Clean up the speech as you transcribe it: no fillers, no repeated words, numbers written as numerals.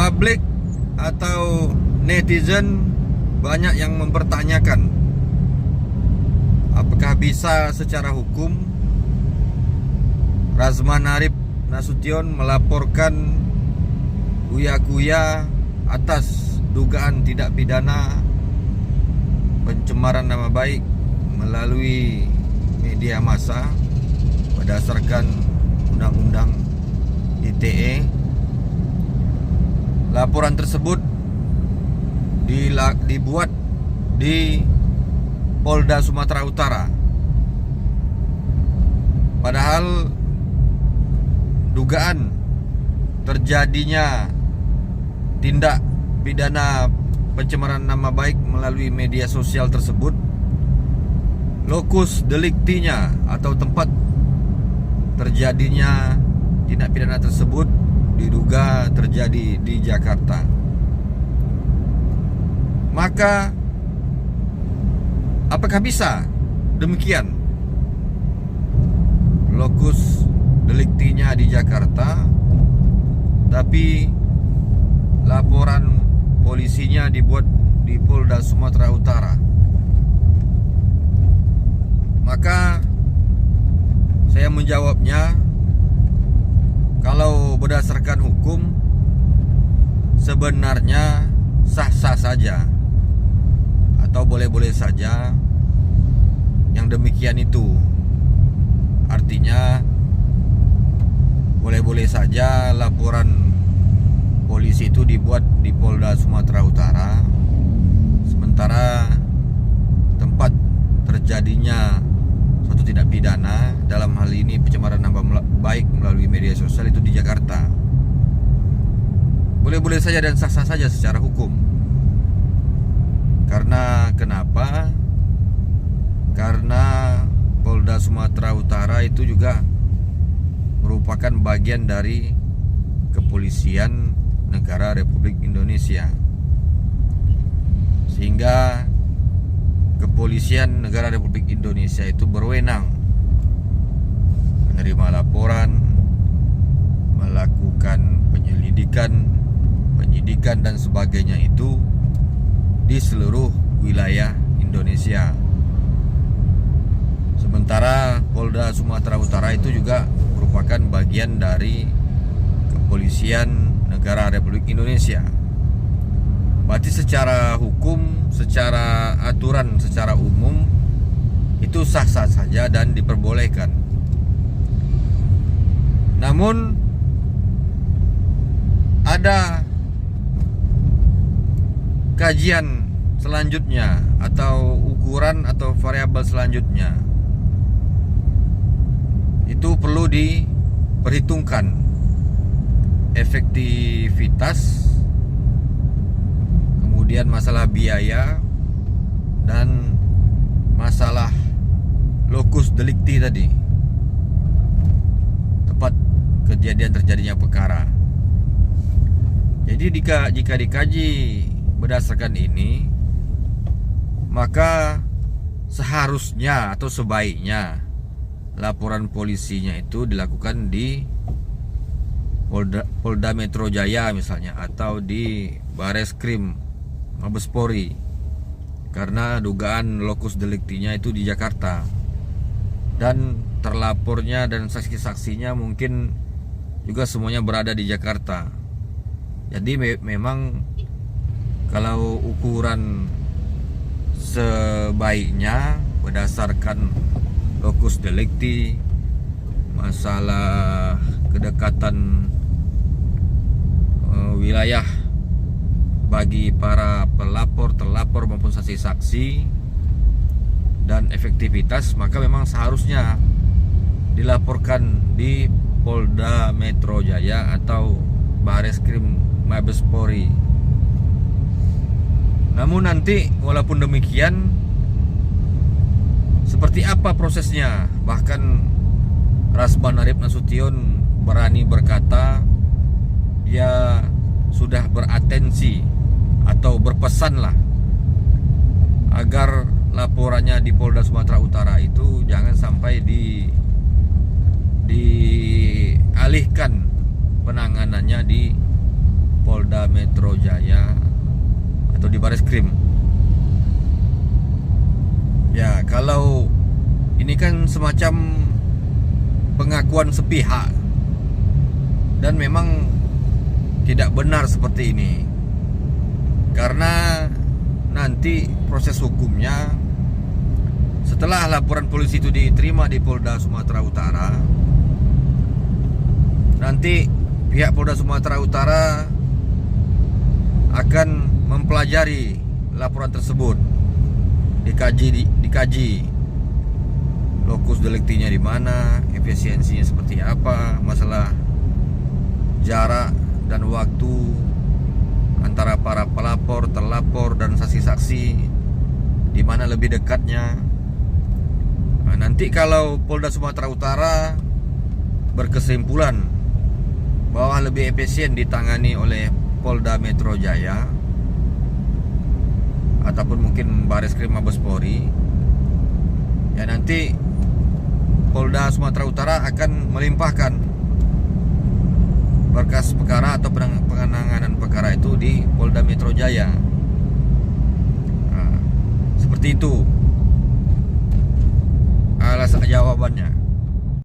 publik atau netizen banyak yang mempertanyakan apakah bisa secara hukum Razman Arif Nasution melaporkan Uya Kuya atas dugaan tidak pidana pencemaran nama baik melalui media massa berdasarkan Undang-Undang ITE. Laporan tersebut dibuat di Polda Sumatera Utara. Padahal dugaan terjadinya tindak pidana pencemaran nama baik melalui media sosial tersebut, lokus deliktinya atau tempat terjadinya tindak pidana tersebut diduga terjadi di Jakarta. Maka apakah bisa demikian? Lokus deliktinya di Jakarta, tapi laporan polisinya dibuat di Polda Sumatera Utara. Maka saya menjawabnya, kalau berdasarkan hukum sebenarnya sah-sah saja atau boleh-boleh saja yang demikian itu. Artinya boleh-boleh saja laporan polisi itu dibuat di Polda Sumatera Utara, sementara tempat terjadinya suatu tindak pidana, dalam hal ini pencemaran nama baik melalui media sosial, itu di Jakarta. Boleh-boleh saja dan sah-sah saja secara hukum. Karena kenapa? Karena Polda Sumatera Utara itu juga merupakan bagian dari Kepolisian Negara Republik Indonesia, sehingga Kepolisian Negara Republik Indonesia itu berwenang menerima laporan, melakukan penyelidikan, penyidikan dan sebagainya itu di seluruh wilayah Indonesia. Sementara Polda Sumatera Utara itu juga merupakan bagian dari Kepolisian Negara Republik Indonesia. Berarti secara hukum, secara aturan, secara umum itu sah-sah saja dan diperbolehkan. Namun ada kajian selanjutnya atau ukuran atau variabel selanjutnya. Itu perlu diperhitungkan efektivitas, kemudian masalah biaya, dan masalah lokus delikti tadi, tempat kejadian terjadinya perkara. Jadi jika dikaji berdasarkan ini, maka seharusnya atau sebaiknya laporan polisinya itu dilakukan di Polda Metro Jaya misalnya, atau di Bareskrim Mabes Polri, karena dugaan lokus deliktinya itu di Jakarta dan terlapornya dan saksi-saksinya mungkin juga semuanya berada di Jakarta. Jadi memang kalau ukuran sebaiknya berdasarkan lokus delikti, masalah kedekatan wilayah bagi para pelapor, terlapor maupun saksi-saksi, dan efektivitas, maka memang seharusnya dilaporkan di Polda Metro Jaya atau Bareskrim Mabes Polri. Namun nanti walaupun demikian, seperti apa prosesnya? Bahkan Razman Arif Nasution berani berkata dia sudah beratensi atau berpesan lah agar laporannya di Polda Sumatera Utara itu jangan sampai dialihkan penanganannya di Polda Jaya atau di Bareskrim. Ya, kalau ini kan semacam pengakuan sepihak dan memang tidak benar seperti ini, karena nanti proses hukumnya setelah laporan polisi itu diterima di Polda Sumatera Utara, nanti pihak Polda Sumatera Utara akan mempelajari laporan tersebut, dikaji lokus deliktinya di mana, efisiensinya seperti apa, masalah jarak dan waktu antara para pelapor, terlapor dan saksi-saksi di mana lebih dekatnya. Nah, nanti kalau Polda Sumatera Utara berkesimpulan bahwa lebih efisien ditangani oleh Polda Metro Jaya ataupun mungkin Bareskrim Mabespori, ya nanti Polda Sumatera Utara akan melimpahkan berkas perkara atau penanganan perkara itu di Polda Metro Jaya. Nah, seperti itu alasan jawabannya.